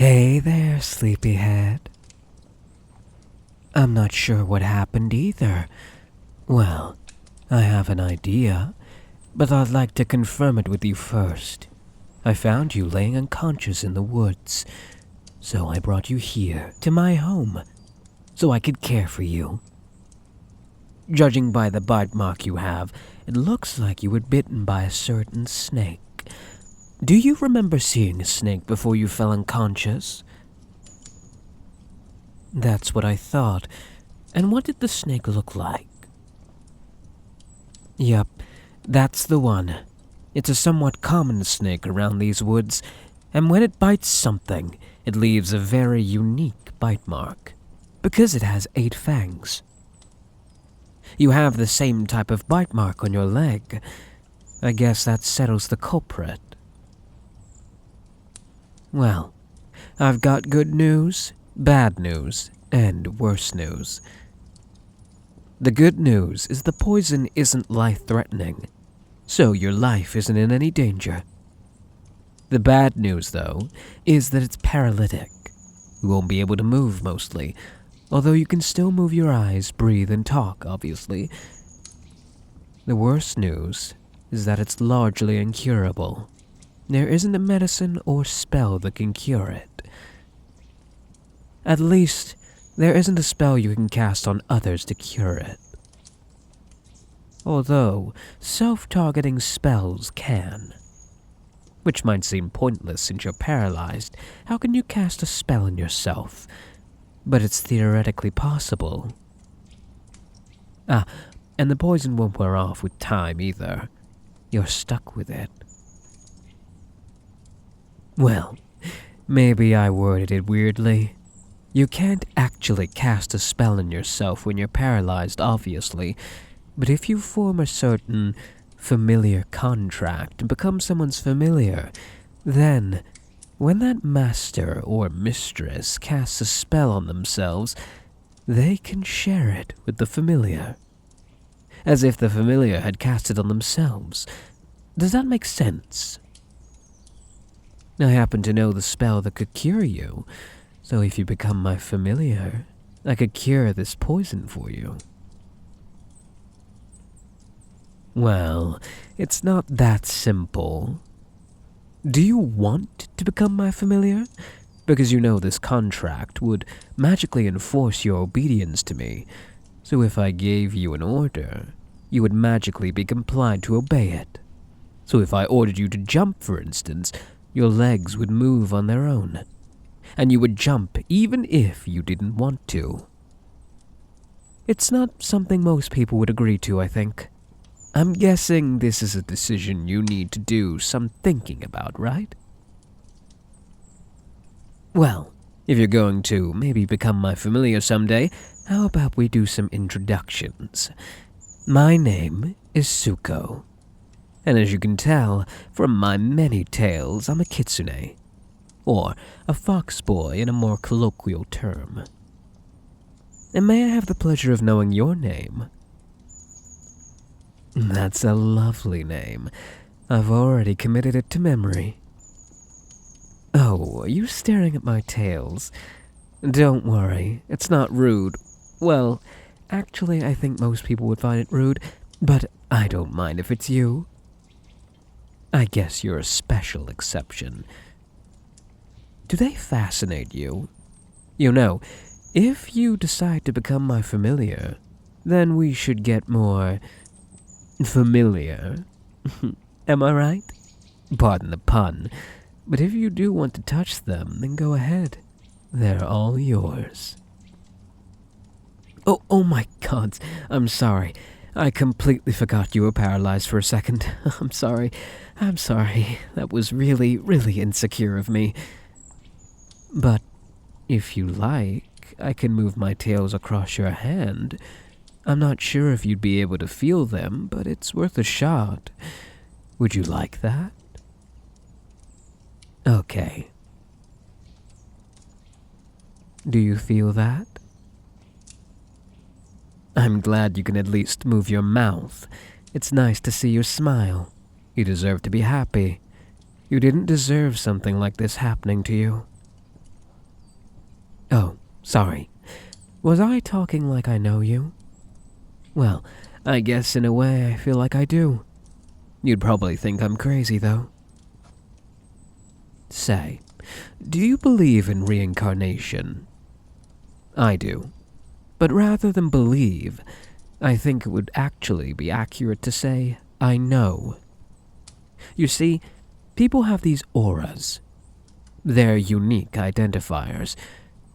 Hey there, sleepyhead. I'm not sure what happened either. Well, I have an idea, but I'd like to confirm it with you first. I found you laying unconscious in the woods, so I brought you here to my home, so I could care for you. Judging by the bite mark you have, it looks like you were bitten by a certain snake. Do you remember seeing a snake before you fell unconscious? That's what I thought. And what did the snake look like? Yup, that's the one. It's a somewhat common snake around these woods, and when it bites something, it leaves a very unique bite mark, because it has 8 fangs. You have the same type of bite mark on your leg. I guess that settles the culprit. Well, I've got good news, bad news, and worse news. The good news is the poison isn't life-threatening, so your life isn't in any danger. The bad news, though, is that it's paralytic. You won't be able to move, mostly, although you can still move your eyes, breathe, and talk, obviously. The worst news is that it's largely incurable. There isn't a medicine or spell that can cure it. At least, there isn't a spell you can cast on others to cure it. Although, self-targeting spells can. Which might seem pointless since you're paralyzed. How can you cast a spell on yourself? But it's theoretically possible. And the poison won't wear off with time either. You're stuck with it. Well, maybe I worded it weirdly. You can't actually cast a spell on yourself when you're paralyzed, obviously, but if you form a certain familiar contract and become someone's familiar, then when that master or mistress casts a spell on themselves, they can share it with the familiar, as if the familiar had cast it on themselves. Does that make sense? I happen to know the spell that could cure you, so if you become my familiar, I could cure this poison for you. Well, it's not that simple. Do you want to become my familiar? Because you know this contract would magically enforce your obedience to me, so if I gave you an order, you would magically be complied to obey it. So if I ordered you to jump, for instance, your legs would move on their own, and you would jump even if you didn't want to. It's not something most people would agree to, I think. I'm guessing this is a decision you need to do some thinking about, right? Well, if you're going to maybe become my familiar someday, how about we do some introductions? My name is Suko. And as you can tell from my many tales, I'm a kitsune, or a fox boy in a more colloquial term. And may I have the pleasure of knowing your name? That's a lovely name. I've already committed it to memory. Oh, are you staring at my tails? Don't worry, it's not rude. Well, actually, I think most people would find it rude, but I don't mind if it's you. I guess you're a special exception. Do they fascinate you? You know, if you decide to become my familiar, then we should get more familiar. Am I right? Pardon the pun, but if you do want to touch them, then go ahead. They're all yours. Oh my God, I'm sorry. I completely forgot you were paralyzed for a second. I'm sorry. That was really, really insecure of me. But if you like, I can move my tails across your hand. I'm not sure if you'd be able to feel them, but it's worth a shot. Would you like that? Okay. Do you feel that? I'm glad you can at least move your mouth. It's nice to see you smile. You deserve to be happy. You didn't deserve something like this happening to you. Oh, sorry. Was I talking like I know you? Well, I guess in a way I feel like I do. You'd probably think I'm crazy, though. Say, do you believe in reincarnation? I do. But rather than believe, I think it would actually be accurate to say I know. You see, people have these auras. They're unique identifiers,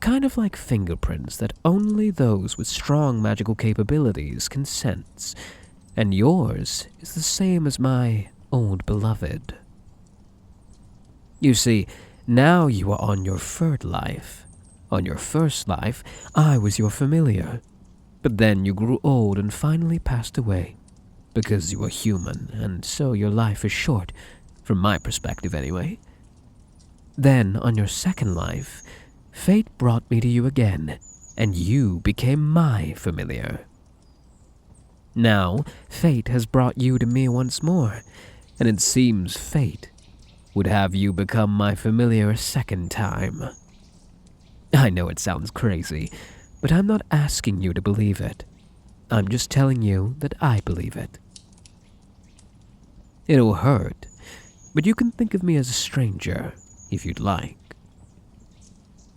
kind of like fingerprints that only those with strong magical capabilities can sense, and yours is the same as my old beloved. You see, now you are on your third life. On your first life, I was your familiar, but then you grew old and finally passed away, because you were human, and so your life is short, from my perspective anyway. Then, on your second life, fate brought me to you again, and you became my familiar. Now, fate has brought you to me once more, and it seems fate would have you become my familiar a second time. I know it sounds crazy, but I'm not asking you to believe it. I'm just telling you that I believe it. It'll hurt, but you can think of me as a stranger, if you'd like.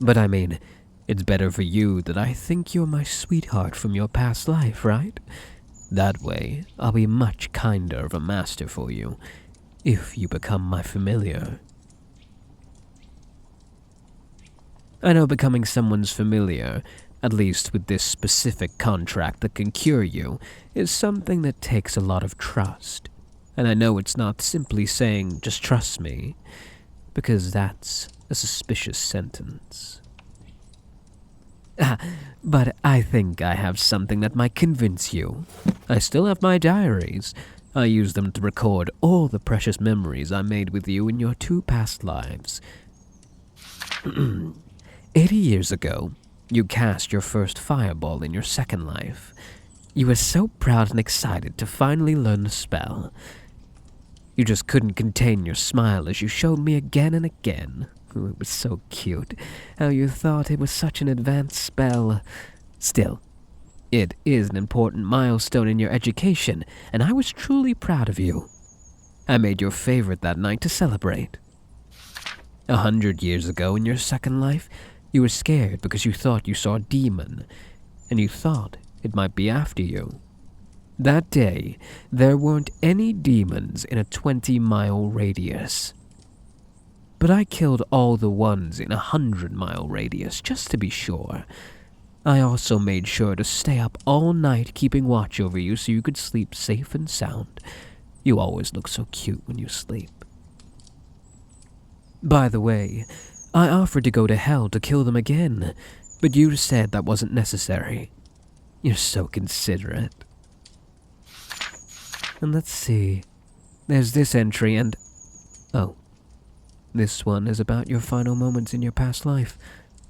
But I mean, it's better for you that I think you're my sweetheart from your past life, right? That way, I'll be much kinder of a master for you, if you become my familiar. I know becoming someone's familiar, at least with this specific contract that can cure you, is something that takes a lot of trust. And I know it's not simply saying, just trust me, because that's a suspicious sentence. But I think I have something that might convince you. I still have my diaries. I use them to record all the precious memories I made with you in your 2 past lives. 80 years ago, you cast your first fireball in your second life. You were so proud and excited to finally learn the spell. You just couldn't contain your smile as you showed me again and again. Oh, it was so cute, how you thought it was such an advanced spell. Still, it is an important milestone in your education, and I was truly proud of you. I made your favorite that night to celebrate. 100 years ago in your second life, you were scared because you thought you saw a demon, and you thought it might be after you. That day, there weren't any demons in a 20-mile radius. But I killed all the ones in a 100-mile radius, just to be sure. I also made sure to stay up all night keeping watch over you so you could sleep safe and sound. You always look so cute when you sleep. By the way, I offered to go to hell to kill them again, but you said that wasn't necessary. You're so considerate. And let's see. There's this entry and... Oh. This one is about your final moments in your past life.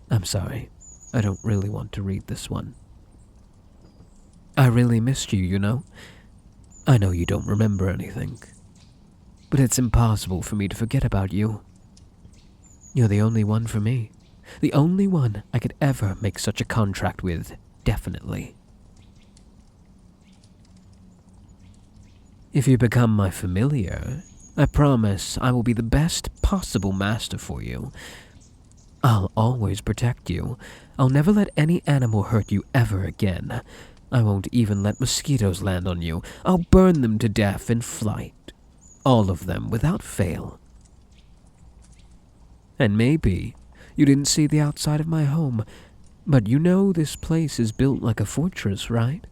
I'm sorry. I don't really want to read this one. I really missed you, you know? I know you don't remember anything. But it's impossible for me to forget about you. You're the only one for me. The only one I could ever make such a contract with, definitely. If you become my familiar, I promise I will be the best possible master for you. I'll always protect you. I'll never let any animal hurt you ever again. I won't even let mosquitoes land on you. I'll burn them to death in flight. All of them, without fail. And maybe you didn't see the outside of my home, but you know this place is built like a fortress, right?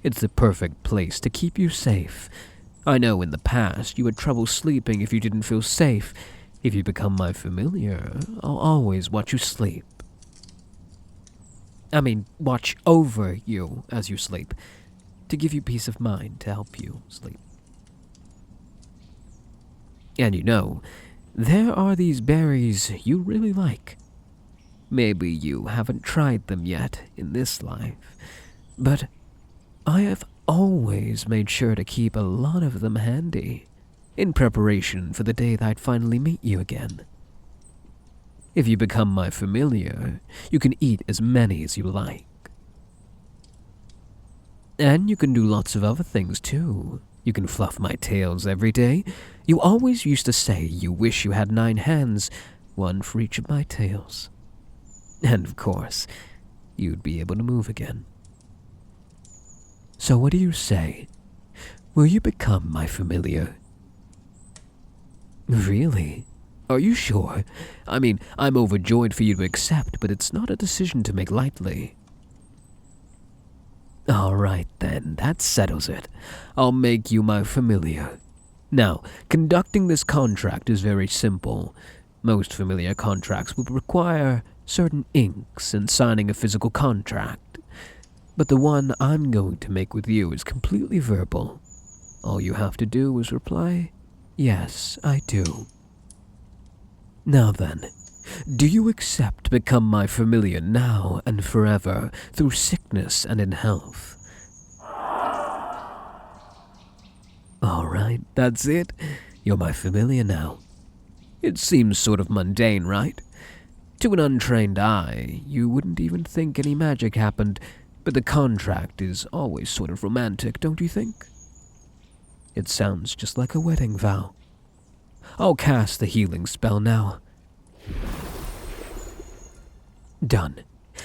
It's the perfect place to keep you safe. I know in the past you had trouble sleeping if you didn't feel safe. If you become my familiar, I'll always watch you sleep. I mean, watch over you as you sleep, to give you peace of mind to help you sleep. And you know, there are these berries you really like. Maybe you haven't tried them yet in this life, but I have always made sure to keep a lot of them handy, in preparation for the day that I'd finally meet you again. If you become my familiar, you can eat as many as you like. And you can do lots of other things too. You can fluff my tails every day. You always used to say you wish you had 9 hands, one for each of my tails. And of course, you'd be able to move again. So what do you say? Will you become my familiar? Really? Are you sure? I mean, I'm overjoyed for you to accept, but it's not a decision to make lightly. All right then, that settles it. I'll make you my familiar. Now, conducting this contract is very simple. Most familiar contracts would require certain inks and signing a physical contract. But the one I'm going to make with you is completely verbal. All you have to do is reply, "Yes, I do." Now then, do you accept to become my familiar now and forever, through sickness and in health? Alright, that's it. You're my familiar now. It seems sort of mundane, right? To an untrained eye, you wouldn't even think any magic happened, but the contract is always sort of romantic, don't you think? It sounds just like a wedding vow. I'll cast the healing spell now. Done.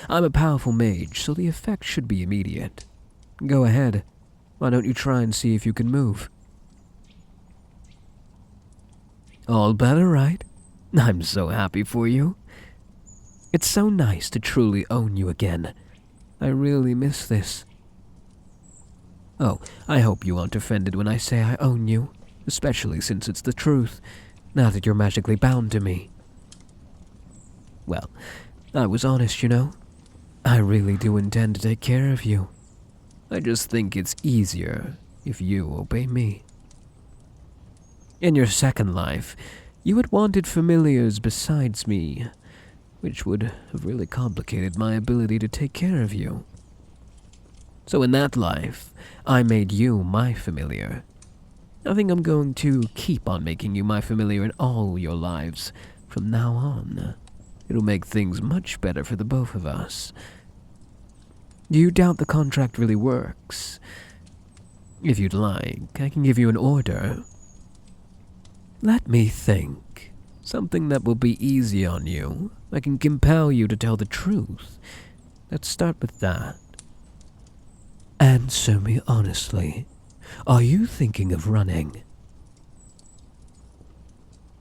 I'm a powerful mage, so the effect should be immediate. Go ahead. Why don't you try and see if you can move? All better, right? I'm so happy for you. It's so nice to truly own you again. I really miss this. Oh, I hope you aren't offended when I say I own you, especially since it's the truth, now that you're magically bound to me. Well, I was honest, you know. I really do intend to take care of you. I just think it's easier if you obey me. In your second life, you had wanted familiars besides me, which would have really complicated my ability to take care of you. So in that life, I made you my familiar. I think I'm going to keep on making you my familiar in all your lives from now on. It'll make things much better for the both of us. Do you doubt the contract really works? If you'd like, I can give you an order. Let me think. Something that will be easy on you. I can compel you to tell the truth. Let's start with that. Answer me honestly. Are you thinking of running?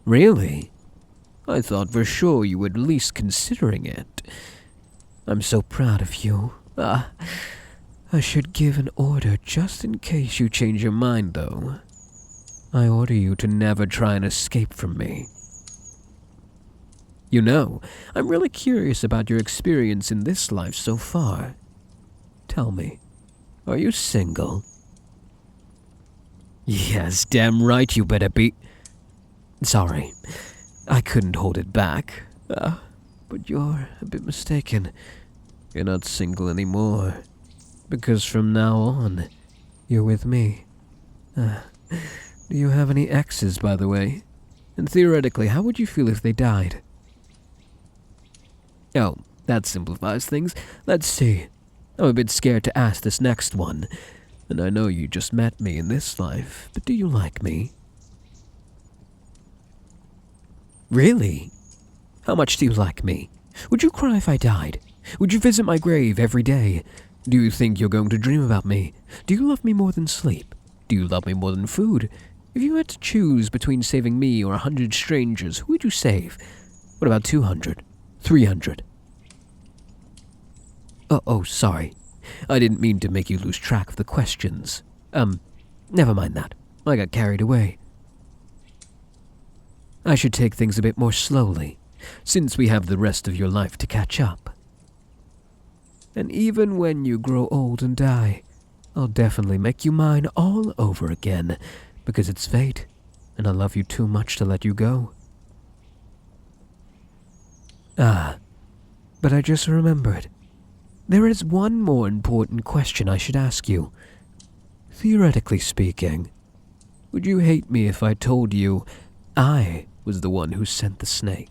Really? I thought for sure you were at least considering it. I'm so proud of you. I should give an order just in case you change your mind, though. I order you to never try and escape from me. You know, I'm really curious about your experience in this life so far. Tell me, are you single? Yes, damn right you better be. Sorry, I couldn't hold it back. But you're a bit mistaken. You're not single anymore. Because from now on, you're with me. Do you have any exes, by the way? And theoretically, how would you feel if they died? Oh, that simplifies things. Let's see. I'm a bit scared to ask this next one. And I know you just met me in this life, but do you like me? Really? How much do you like me? Would you cry if I died? Would you visit my grave every day? Do you think you're going to dream about me? Do you love me more than sleep? Do you love me more than food? If you had to choose between saving me or 100 strangers, who would you save? What about 200? 300? Oh, sorry. I didn't mean to make you lose track of the questions. Never mind that. I got carried away. I should take things a bit more slowly, since we have the rest of your life to catch up. And even when you grow old and die, I'll definitely make you mine all over again, because it's fate, and I love you too much to let you go. But I just remembered. There is one more important question I should ask you. Theoretically speaking, would you hate me if I told you I was the one who sent the snake?